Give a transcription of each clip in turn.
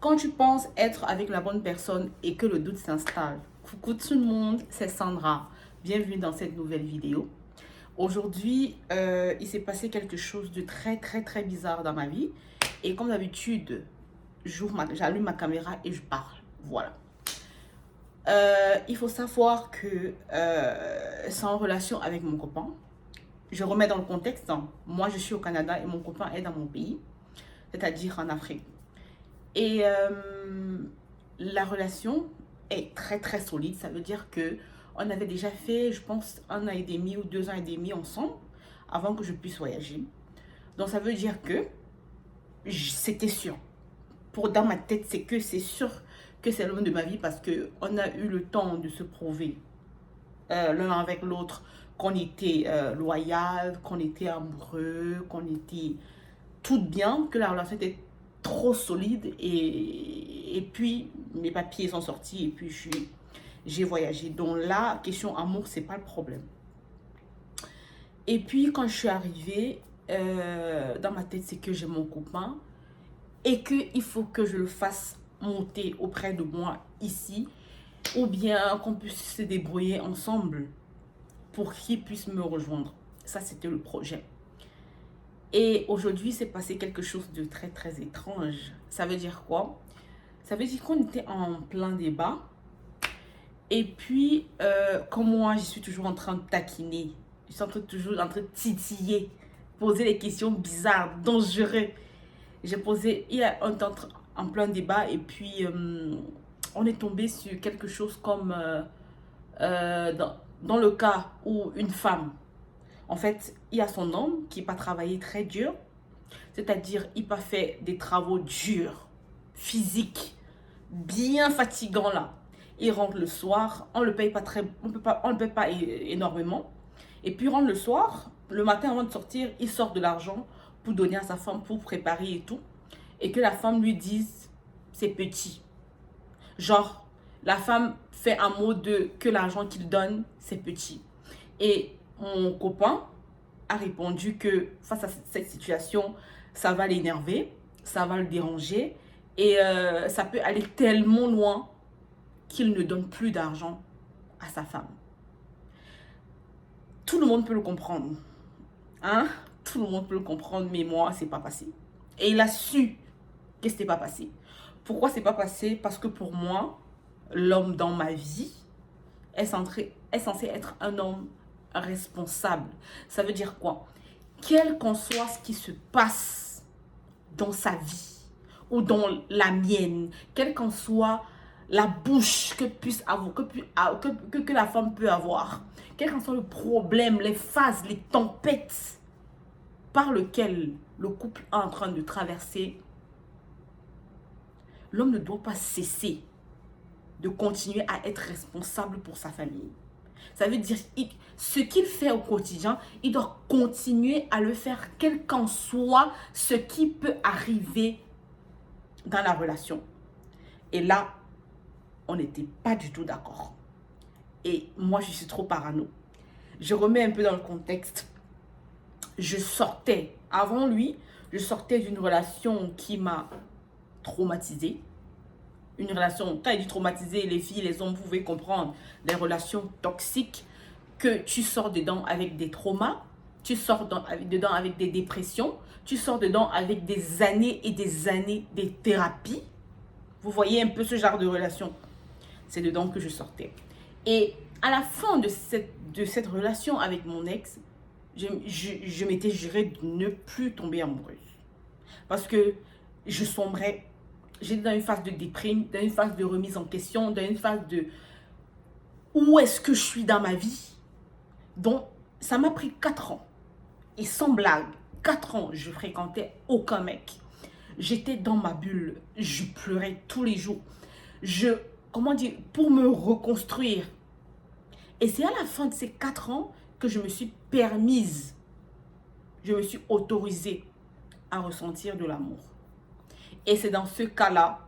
Quand tu penses être avec la bonne personne et que le doute s'installe, coucou tout le monde, c'est Sandra. Bienvenue dans cette nouvelle vidéo. Aujourd'hui, il s'est passé quelque chose de très bizarre dans ma vie. Et comme d'habitude, j'allume ma caméra et je parle. Voilà. Il faut savoir que c'est en relation avec mon copain. Je remets dans le contexte, hein. Moi, je suis au Canada et mon copain est dans mon pays, c'est-à-dire en Afrique. Et la relation est très solide. Ça veut dire que on avait déjà fait, je pense, 1 an et demi ou 2 ans et demi ensemble avant que je puisse voyager. Donc ça veut dire que c'était sûr. Dans ma tête, c'est sûr que c'est l'homme de ma vie parce que on a eu le temps de se prouver l'un avec l'autre qu'on était loyal, qu'on était amoureux, qu'on était tout bien, que la relation était trop solide et puis mes papiers sont sortis et puis j'ai voyagé. Donc là, question amour, c'est pas le problème. Et puis quand je suis arrivée, dans ma tête, c'est que j'ai mon copain et qu'il faut que je le fasse monter auprès de moi ici ou bien qu'on puisse se débrouiller ensemble pour qu'il puisse me rejoindre. Ça, c'était le projet. Et aujourd'hui, c'est passé quelque chose de très étrange. Ça veut dire quoi? Ça veut dire qu'on était en plein débat. Et puis, comme moi, je suis toujours en train de taquiner. Je suis toujours en train de titiller. Poser des questions bizarres, dangereuses. J'ai posé, il y a un temps en plein débat. Et puis, on est tombé sur quelque chose comme... dans le cas où une femme... En fait, il y a son homme qui n'a pas travaillé très dur. C'est-à-dire, il n'a pas fait des travaux durs, physiques, bien fatigants là. Il rentre le soir, on le paye pas très, on le paye pas énormément. Et puis il rentre le soir, le matin avant de sortir, il sort de l'argent pour donner à sa femme pour préparer et tout. Et que la femme lui dise, c'est petit. Genre, la femme fait un mot de que l'argent qu'il donne, c'est petit. Et mon copain a répondu que face à cette situation, ça va l'énerver, ça va le déranger et ça peut aller tellement loin qu'il ne donne plus d'argent à sa femme. Tout le monde peut le comprendre, hein? Tout le monde peut le comprendre, mais moi, c'est pas passé. Et il a su que c'était pas passé. Pourquoi c'est pas passé? Parce que pour moi, l'homme dans ma vie est censé être un homme responsable. Ça veut dire quoi? Quel qu'en soit ce qui se passe dans sa vie ou dans la mienne, quelle qu'en soit la bouche que puisse avoir, que la femme peut avoir, quel qu'en soit le problème, les phases, les tempêtes par lesquelles le couple est en train de traverser, l'homme ne doit pas cesser de continuer à être responsable pour sa famille. Ça veut dire ce qu'il fait au quotidien, il doit continuer à le faire quel qu'en soit ce qui peut arriver dans la relation. Et là, on n'était pas du tout d'accord. Et moi, je suis trop parano. Je remets un peu dans le contexte. Je sortais, avant lui, je sortais d'une relation qui m'a traumatisée. Une relation, quand il dit traumatisée, les filles, les hommes, vous pouvez comprendre, des relations toxiques que tu sors dedans avec des traumas, tu sors dedans avec des dépressions, tu sors dedans avec des années et des années de thérapie. Vous voyez un peu ce genre de relation. C'est dedans que je sortais. Et à la fin de cette relation avec mon ex, je m'étais juré de ne plus tomber amoureuse. Parce que je sombrais. J'étais dans une phase de déprime, dans une phase de remise en question, dans une phase de où est-ce que je suis dans ma vie. Donc, ça m'a pris 4 ans. Et sans blague, 4 ans, je fréquentais aucun mec. J'étais dans ma bulle. Je pleurais tous les jours. Comment dire, pour me reconstruire. Et c'est à la fin de ces 4 ans que je me suis permise, je me suis autorisée à ressentir de l'amour. Et c'est dans ce cas-là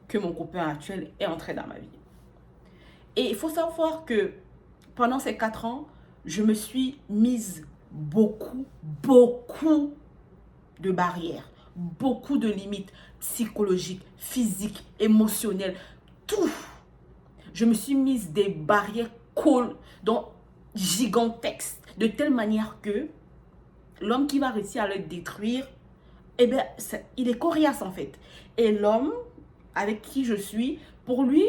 que mon copain actuel est entré dans ma vie. Et il faut savoir que pendant ces 4 ans, je me suis mise beaucoup de barrières. beaucoup de limites psychologiques, physiques, émotionnelles, tout. Je me suis mise des barrières donc gigantesques, de telle manière que l'homme qui va réussir à le détruire, eh bien, il est coriace en fait. Et l'homme avec qui je suis, pour lui,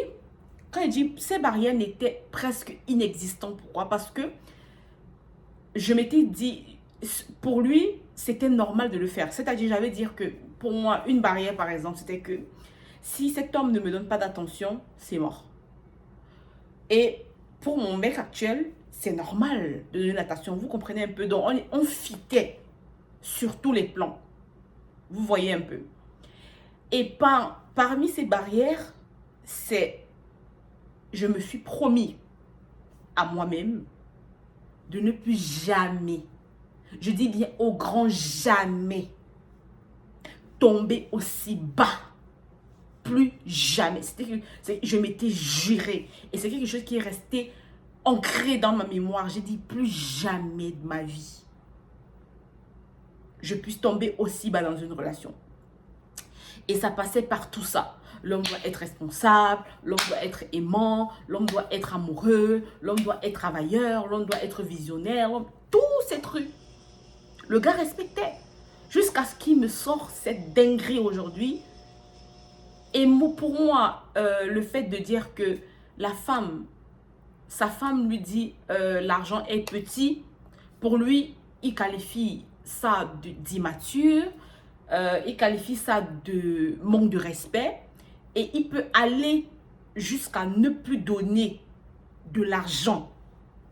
quand il dit ces barrières n'étaient presque inexistantes. Pourquoi? Parce que je m'étais dit, pour lui, c'était normal de le faire. C'est-à-dire, j'avais dire que pour moi, une barrière par exemple, c'était que si cet homme ne me donne pas d'attention, c'est mort. Et pour mon mec actuel, c'est normal de donner l'attention. Vous comprenez un peu? Donc, on fitait sur tous les plans. Vous voyez un peu. Et parmi ces barrières, je me suis promis à moi-même de ne plus jamais, je dis bien au grand jamais, tomber aussi bas. Plus jamais. Je m'étais juré. Et c'est quelque chose qui est resté ancré dans ma mémoire. J'ai dit plus jamais de ma vie je puisse tomber aussi bas dans une relation. Et ça passait par tout ça. L'homme doit être responsable, l'homme doit être aimant, l'homme doit être amoureux, l'homme doit être travailleur, l'homme doit être visionnaire, tous ces trucs. Le gars respectait. Jusqu'à ce qu'il me sorte cette dinguerie aujourd'hui. Et pour moi, le fait de dire que sa femme lui dit l'argent est petit, pour lui, il qualifie ça d'immature, il qualifie ça de manque de respect et il peut aller jusqu'à ne plus donner de l'argent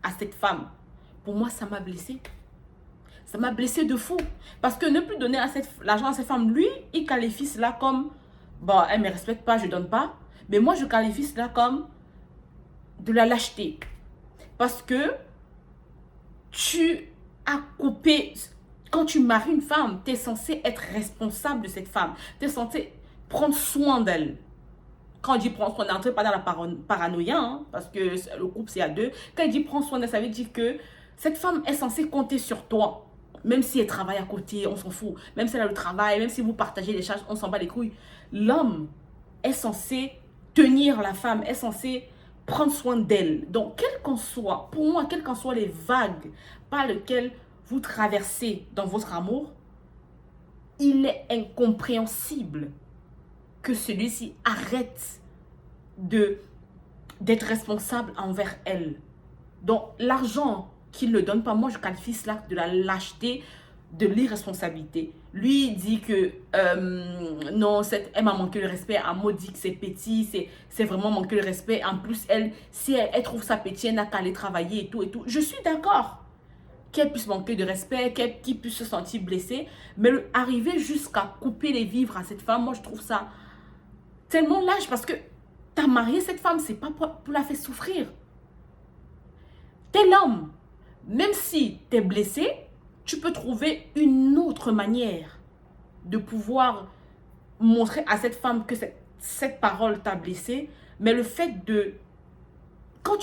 à cette femme. Pour moi, ça m'a blessée. Ça m'a blessée de fou. Parce que ne plus donner l'argent à cette femme, lui, il qualifie cela comme bon, elle ne me respecte pas, je ne donne pas. Mais moi, je qualifie cela comme de la lâcheté. Parce que tu as coupé. Quand tu maries une femme, tu es censé être responsable de cette femme. Tu es censé prendre soin d'elle. Quand il dit prendre soin d'elle, n'entrez pas dans la paranoïa, hein, parce que le couple, c'est à deux. Quand il dit prendre soin d'elle, ça veut dire que cette femme est censée compter sur toi. Même si elle travaille à côté, on s'en fout. Même si elle a le travail, même si vous partagez les charges, on s'en bat les couilles. L'homme est censé tenir la femme, est censé prendre soin d'elle. Donc, quel qu'en soit, pour moi, quelles qu'en soient les vagues par lesquelles vous traversez dans votre amour, il est incompréhensible que celui-ci arrête d'être responsable envers elle. Donc, l'argent qu'il ne donne pas, moi, je qualifie cela de la lâcheté, de l'irresponsabilité. Lui, il dit que non, elle m'a manqué le respect. Elle m'a dit que c'est petit, c'est vraiment manquer le respect. En plus, si elle trouve ça petit, elle n'a qu'à aller travailler et tout et tout. Je suis d'accord qu'elle puisse manquer de respect, qu'il puisse se sentir blessée. Mais arriver jusqu'à couper les vivres à cette femme, moi, je trouve ça tellement lâche parce que tu as marié cette femme, c'est pas pour la faire souffrir. T'es l'homme. Même si tu es blessé, tu peux trouver une autre manière de pouvoir montrer à cette femme que cette parole t'a blessé. Mais le fait de... Quand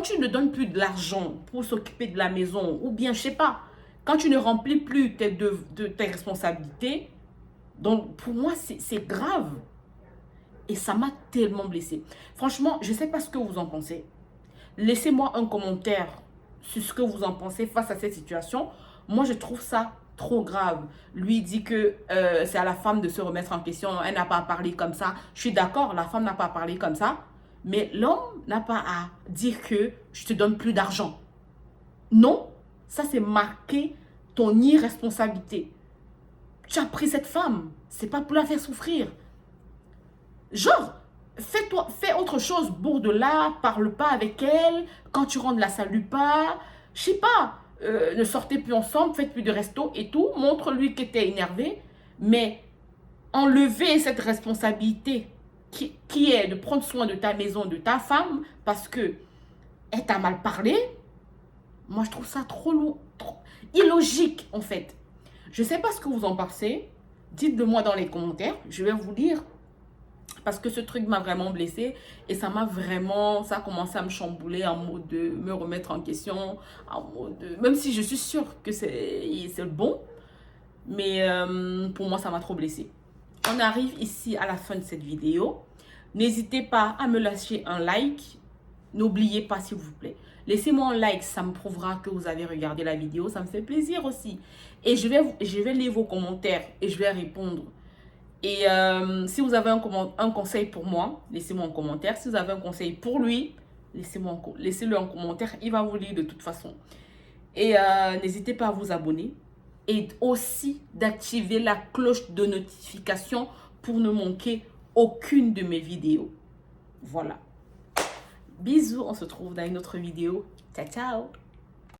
tu ne donnes plus de l'argent pour s'occuper de la maison, ou bien, je sais pas, quand tu ne remplis plus tes responsabilités, donc pour moi, c'est grave. Et ça m'a tellement blessée. Franchement, je ne sais pas ce que vous en pensez. Laissez-moi un commentaire sur ce que vous en pensez face à cette situation. Moi, je trouve ça trop grave. Lui dit que c'est à la femme de se remettre en question. Elle n'a pas à parler comme ça. Je suis d'accord, la femme n'a pas à parler comme ça. Mais l'homme n'a pas à dire que je te donne plus d'argent. Non, ça c'est marquer ton irresponsabilité. Tu as pris cette femme. C'est pas pour la faire souffrir. Genre, fais autre chose, bourde-la, parle pas avec elle. Quand tu rentres, la salue pas. Je sais pas, ne sortez plus ensemble, faites plus de resto et tout. Montre-lui que tu es énervé. Mais enlever cette responsabilité qui est de prendre soin de ta maison, de ta femme, parce que elle t'a mal parlé, moi je trouve ça trop lourd, trop illogique en fait. Je sais pas ce que vous en pensez. Dites-le moi dans les commentaires, je vais vous lire. Parce que ce truc m'a vraiment blessée et ça a commencé à me chambouler en mode de me remettre en question, en mode de, même si je suis sûre que c'est le bon, Mais pour moi, ça m'a trop blessée. On arrive ici à la fin de cette vidéo. N'hésitez pas à me lâcher un like. N'oubliez pas, s'il vous plaît. Laissez-moi un like, ça me prouvera que vous avez regardé la vidéo. Ça me fait plaisir aussi. Et je vais lire vos commentaires et je vais répondre. Et si vous avez un conseil pour moi, laissez-moi un commentaire. Si vous avez un conseil pour lui, laissez-le en commentaire. Il va vous lire de toute façon. Et n'hésitez pas à vous abonner. Et aussi d'activer la cloche de notification pour ne manquer aucune de mes vidéos. Voilà. Bisous, on se retrouve dans une autre vidéo. Ciao, ciao.